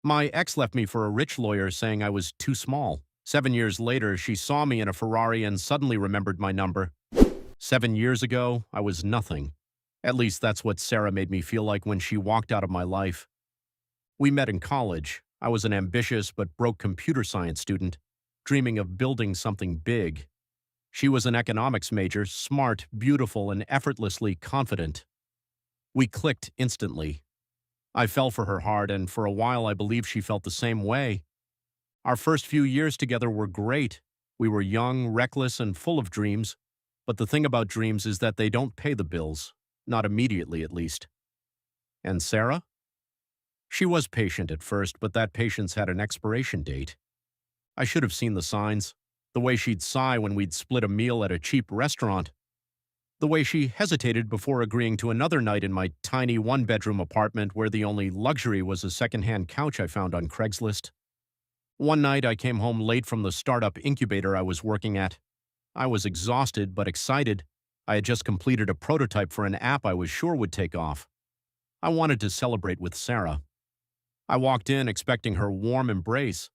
My ex left me for a rich lawyer saying I was too small. 7 years later, she saw me in a Ferrari and suddenly remembered my number. 7 years ago, I was nothing. At least that's what Sarah made me feel like when she walked out of my life. We met in college. I was an ambitious but broke computer science student, dreaming of building something big. She was an economics major, smart, beautiful, and effortlessly confident. We clicked instantly. I fell for her hard, and for a while I believed she felt the same way. Our first few years together were great. We were young, reckless, and full of dreams. But the thing about dreams is that they don't pay the bills. Not immediately, at least. And Sarah? She was patient at first, but that patience had an expiration date. I should have seen the signs. The way she'd sigh when we'd split a meal at a cheap restaurant. The way she hesitated before agreeing to another night in my tiny one-bedroom apartment where the only luxury was a second-hand couch I found on Craigslist. One night I came home late from the startup incubator I was working at. I was exhausted but excited. I had just completed a prototype for an app I was sure would take off. I wanted to celebrate with Sarah. I walked in expecting her warm embrace.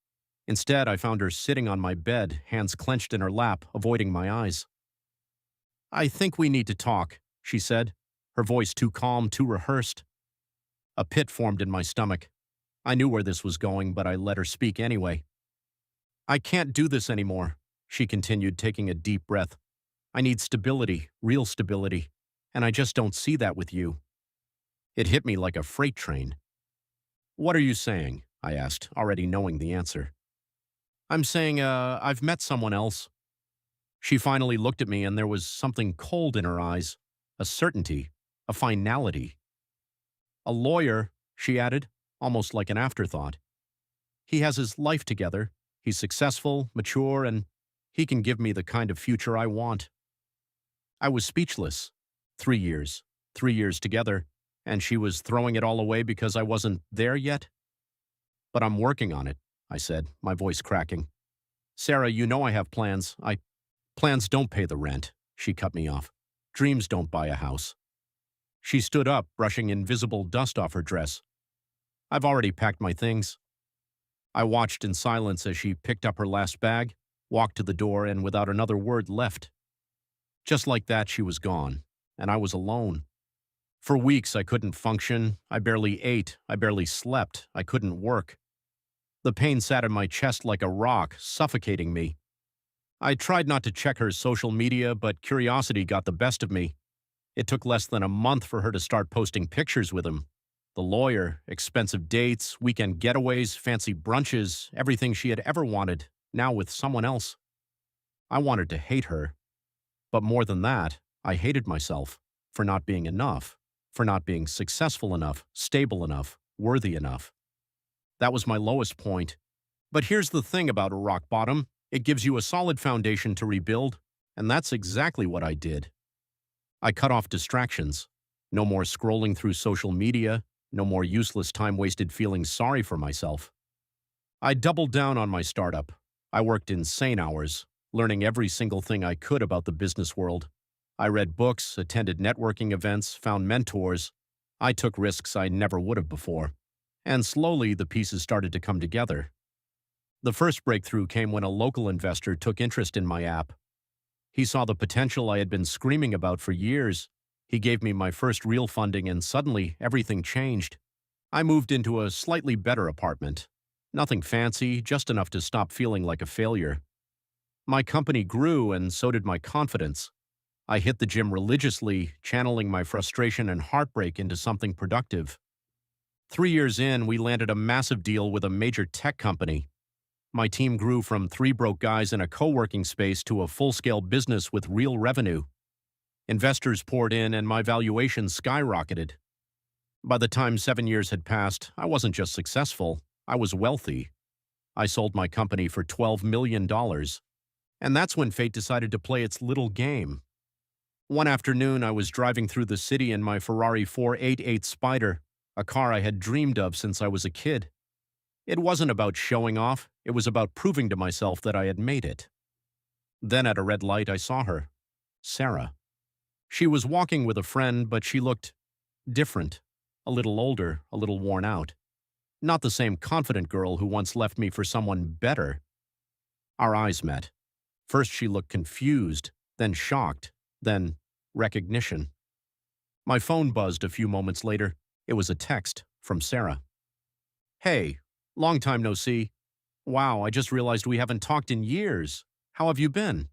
Instead, I found her sitting on my bed, hands clenched in her lap, avoiding my eyes. "I think we need to talk," she said, her voice too calm, too rehearsed. A pit formed in my stomach. I knew where this was going, but I let her speak anyway. "I can't do this anymore," she continued, taking a deep breath. "I need stability, real stability, and I just don't see that with you." It hit me like a freight train. "What are you saying?" I asked, already knowing the answer. "I'm saying, I've met someone else." She finally looked at me, and there was something cold in her eyes, a certainty, a finality. "A lawyer," she added, almost like an afterthought. "He has his life together. He's successful, mature, and he can give me the kind of future I want." I was speechless. 3 years. 3 years together, and she was throwing it all away because I wasn't there yet? "But I'm working on it," I said, my voice cracking. "Sarah, you know I have plans. Plans don't pay the rent," she cut me off. "Dreams don't buy a house." She stood up, brushing invisible dust off her dress. "I've already packed my things." I watched in silence as she picked up her last bag, walked to the door, and without another word left. Just like that, she was gone, and I was alone. For weeks, I couldn't function. I barely ate. I barely slept. I couldn't work. The pain sat in my chest like a rock, suffocating me. I tried not to check her social media, but curiosity got the best of me. It took less than a month for her to start posting pictures with him. The lawyer, expensive dates, weekend getaways, fancy brunches, everything she had ever wanted, now with someone else. I wanted to hate her. But more than that, I hated myself for not being enough, for not being successful enough, stable enough, worthy enough. That was my lowest point. But here's the thing about a rock bottom. It gives you a solid foundation to rebuild, and that's exactly what I did. I cut off distractions. No more scrolling through social media, no more useless time wasted feeling sorry for myself. I doubled down on my startup. I worked insane hours, learning every single thing I could about the business world. I read books, attended networking events, found mentors. I took risks I never would have before. And slowly, the pieces started to come together. The first breakthrough came when a local investor took interest in my app. He saw the potential I had been screaming about for years. He gave me my first real funding, and suddenly everything changed. I moved into a slightly better apartment. Nothing fancy, just enough to stop feeling like a failure. My company grew, and so did my confidence. I hit the gym religiously, channeling my frustration and heartbreak into something productive. 3 years in, we landed a massive deal with a major tech company. My team grew from 3 broke guys in a co-working space to a full-scale business with real revenue. Investors poured in, and my valuation skyrocketed. By the time 7 years had passed, I wasn't just successful, I was wealthy. I sold my company for $12 million. And that's when fate decided to play its little game. One afternoon, I was driving through the city in my Ferrari 488 Spider, a car I had dreamed of since I was a kid. It wasn't about showing off, it was about proving to myself that I had made it. Then at a red light, I saw her. Sarah. She was walking with a friend, but she looked different. A little older, a little worn out. Not the same confident girl who once left me for someone better. Our eyes met. First she looked confused, then shocked, then recognition. My phone buzzed a few moments later. It was a text from Sarah. "Hey, long time no see. Wow, I just realized we haven't talked in years. How have you been?"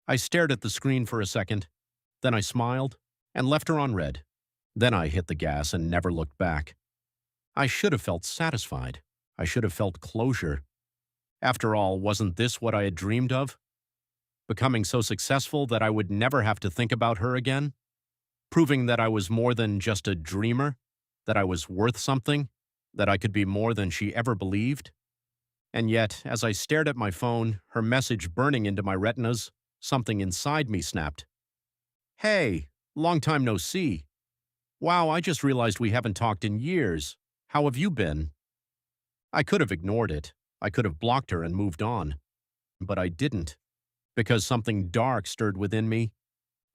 I stared at the screen for a second. Then I smiled and left her on red. Then I hit the gas and never looked back. I should have felt satisfied. I should have felt closure. After all, wasn't this what I had dreamed of? Becoming so successful that I would never have to think about her again? Proving that I was more than just a dreamer? That I was worth something? That I could be more than she ever believed? And yet, as I stared at my phone, her message burning into my retinas, something inside me snapped. "Hey, long time no see. Wow, I just realized we haven't talked in years. How have you been?" I could have ignored it. I could have blocked her and moved on. But I didn't, because something dark stirred within me.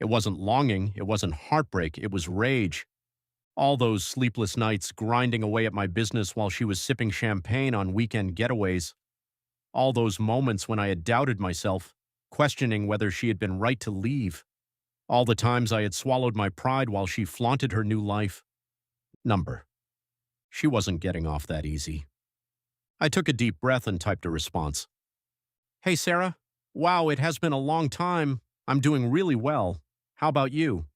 It wasn't longing, it wasn't heartbreak, it was rage. All those sleepless nights grinding away at my business while she was sipping champagne on weekend getaways. All those moments when I had doubted myself, questioning whether she had been right to leave. All the times I had swallowed my pride while she flaunted her new life. Number. She wasn't getting off that easy. I took a deep breath and typed a response. "Hey, Sarah. Wow, it has been a long time. I'm doing really well. How about you?"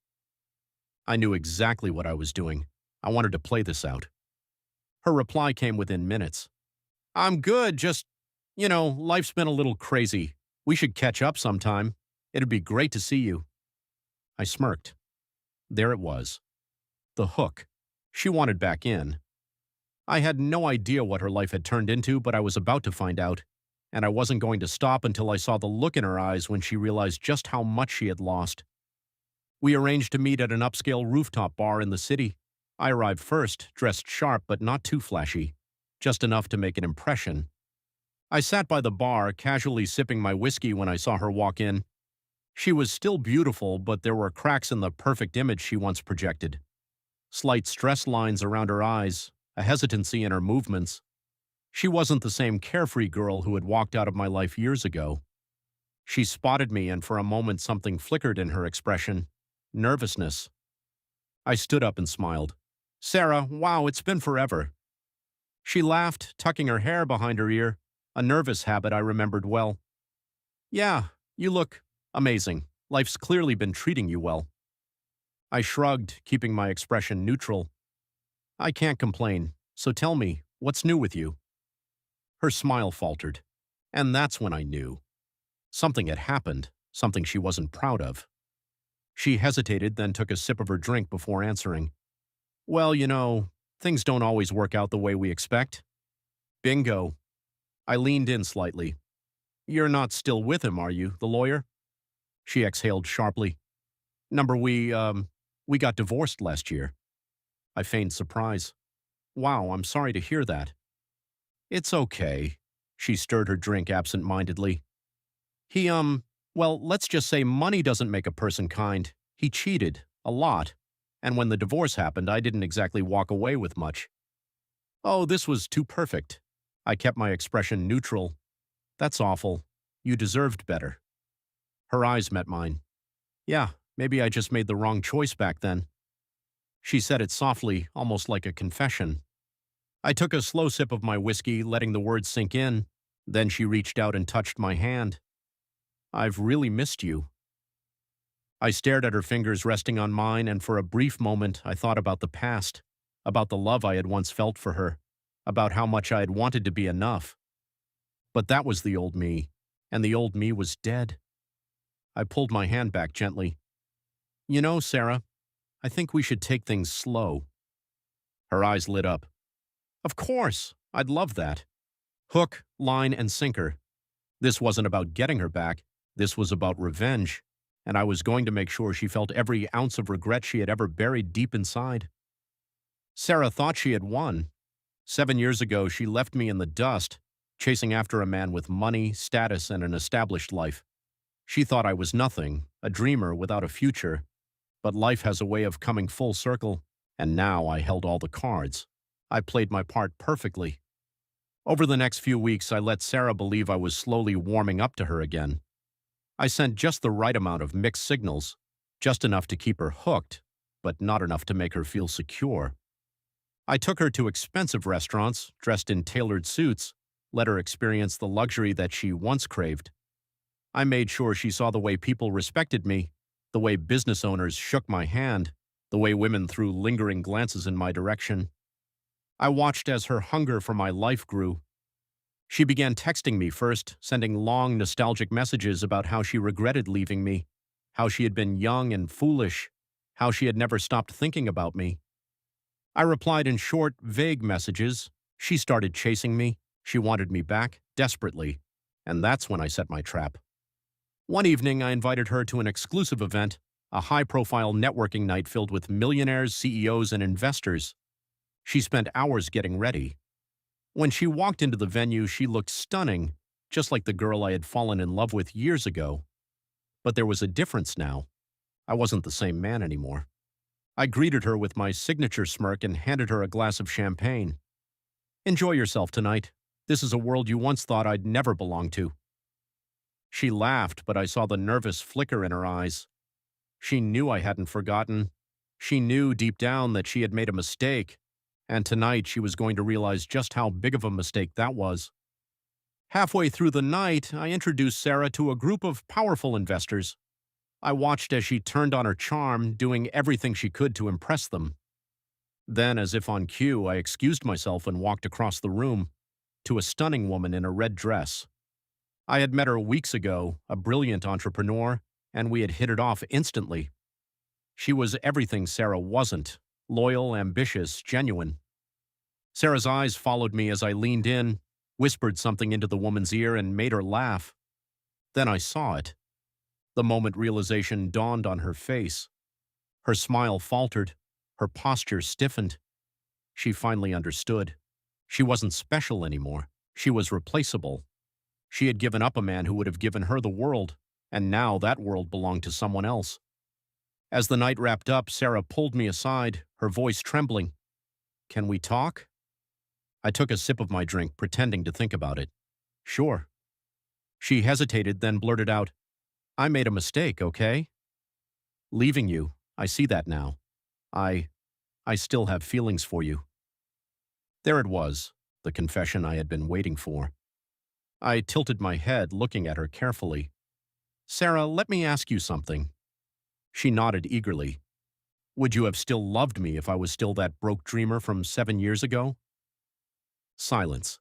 I knew exactly what I was doing. I wanted to play this out. Her reply came within minutes. "I'm good, just, life's been a little crazy. We should catch up sometime. It'd be great to see you." I smirked. There it was. The hook. She wanted back in. I had no idea what her life had turned into, but I was about to find out. And I wasn't going to stop until I saw the look in her eyes when she realized just how much she had lost. We arranged to meet at an upscale rooftop bar in the city. I arrived first, dressed sharp but not too flashy, just enough to make an impression. I sat by the bar, casually sipping my whiskey when I saw her walk in. She was still beautiful, but there were cracks in the perfect image she once projected. Slight stress lines around her eyes, a hesitancy in her movements. She wasn't the same carefree girl who had walked out of my life years ago. She spotted me, and for a moment something flickered in her expression. Nervousness. I stood up and smiled. "Sarah, wow, it's been forever." She laughed, tucking her hair behind her ear, a nervous habit I remembered well. "Yeah, you look amazing. Life's clearly been treating you well." I shrugged, keeping my expression neutral. "I can't complain, so tell me, what's new with you?" Her smile faltered, and that's when I knew. Something had happened, something she wasn't proud of. She hesitated, then took a sip of her drink before answering. "Well, things don't always work out the way we expect." Bingo. I leaned in slightly. "You're not still with him, are you, the lawyer?" She exhaled sharply. "Number, we got divorced last year." I feigned surprise. "Wow, I'm sorry to hear that." "It's okay." She stirred her drink absent-mindedly. Well, let's just say money doesn't make a person kind. He cheated. A lot. And when the divorce happened, I didn't exactly walk away with much." "Oh, this was too perfect." I kept my expression neutral. "That's awful. You deserved better." Her eyes met mine. "Yeah, maybe I just made the wrong choice back then." She said it softly, almost like a confession. I took a slow sip of my whiskey, letting the words sink in. Then she reached out and touched my hand. "I've really missed you." I stared at her fingers resting on mine, and for a brief moment I thought about the past, about the love I had once felt for her, about how much I had wanted to be enough. But that was the old me, and the old me was dead. I pulled my hand back gently. Sarah, I think we should take things slow." Her eyes lit up. "Of course, I'd love that." Hook, line, and sinker. This wasn't about getting her back. This was about revenge, and I was going to make sure she felt every ounce of regret she had ever buried deep inside. Sarah thought she had won. 7 years ago, she left me in the dust, chasing after a man with money, status, and an established life. She thought I was nothing, a dreamer without a future. But life has a way of coming full circle, and now I held all the cards. I played my part perfectly. Over the next few weeks, I let Sarah believe I was slowly warming up to her again. I sent just the right amount of mixed signals, just enough to keep her hooked, but not enough to make her feel secure. I took her to expensive restaurants, dressed in tailored suits, let her experience the luxury that she once craved. I made sure she saw the way people respected me, the way business owners shook my hand, the way women threw lingering glances in my direction. I watched as her hunger for my life grew. She began texting me first, sending long, nostalgic messages about how she regretted leaving me, how she had been young and foolish, how she had never stopped thinking about me. I replied in short, vague messages. She started chasing me. She wanted me back, desperately. And that's when I set my trap. One evening, I invited her to an exclusive event, a high-profile networking night filled with millionaires, CEOs, and investors. She spent hours getting ready. When she walked into the venue, she looked stunning, just like the girl I had fallen in love with years ago. But there was a difference now. I wasn't the same man anymore. I greeted her with my signature smirk and handed her a glass of champagne. "Enjoy yourself tonight. This is a world you once thought I'd never belong to." She laughed, but I saw the nervous flicker in her eyes. She knew I hadn't forgotten. She knew deep down that she had made a mistake, and tonight she was going to realize just how big of a mistake that was. Halfway through the night, I introduced Sarah to a group of powerful investors. I watched as she turned on her charm, doing everything she could to impress them. Then, as if on cue, I excused myself and walked across the room to a stunning woman in a red dress. I had met her weeks ago, a brilliant entrepreneur, and we had hit it off instantly. She was everything Sarah wasn't: loyal, ambitious, genuine. Sarah's eyes followed me as I leaned in, whispered something into the woman's ear, and made her laugh. Then I saw it. The moment realization dawned on her face. Her smile faltered. Her posture stiffened. She finally understood. She wasn't special anymore. She was replaceable. She had given up a man who would have given her the world, and now that world belonged to someone else. As the night wrapped up, Sarah pulled me aside, her voice trembling. "Can we talk?" I took a sip of my drink, pretending to think about it. "Sure." She hesitated, then blurted out, "I made a mistake, okay? Leaving you. I see that now. I still have feelings for you." There it was, the confession I had been waiting for. I tilted my head, looking at her carefully. "Sarah, let me ask you something." She nodded eagerly. "Would you have still loved me if I was still that broke dreamer from 7 years ago?" Silence.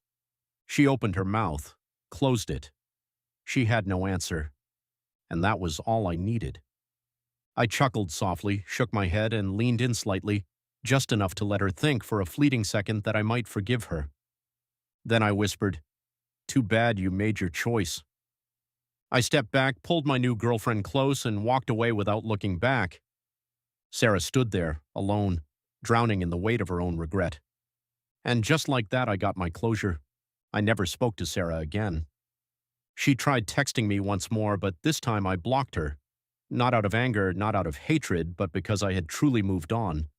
She opened her mouth, closed it. She had no answer, and that was all I needed. I chuckled softly, shook my head, and leaned in slightly, just enough to let her think for a fleeting second that I might forgive her. Then I whispered, "Too bad you made your choice." I stepped back, pulled my new girlfriend close, and walked away without looking back. Sarah stood there, alone, drowning in the weight of her own regret. And just like that, I got my closure. I never spoke to Sarah again. She tried texting me once more, but this time I blocked her. Not out of anger, not out of hatred, but because I had truly moved on.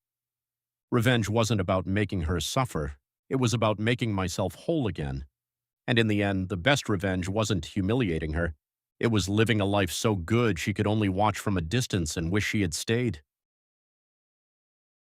Revenge wasn't about making her suffer. It was about making myself whole again. And in the end, the best revenge wasn't humiliating her. It was living a life so good she could only watch from a distance and wish she had stayed.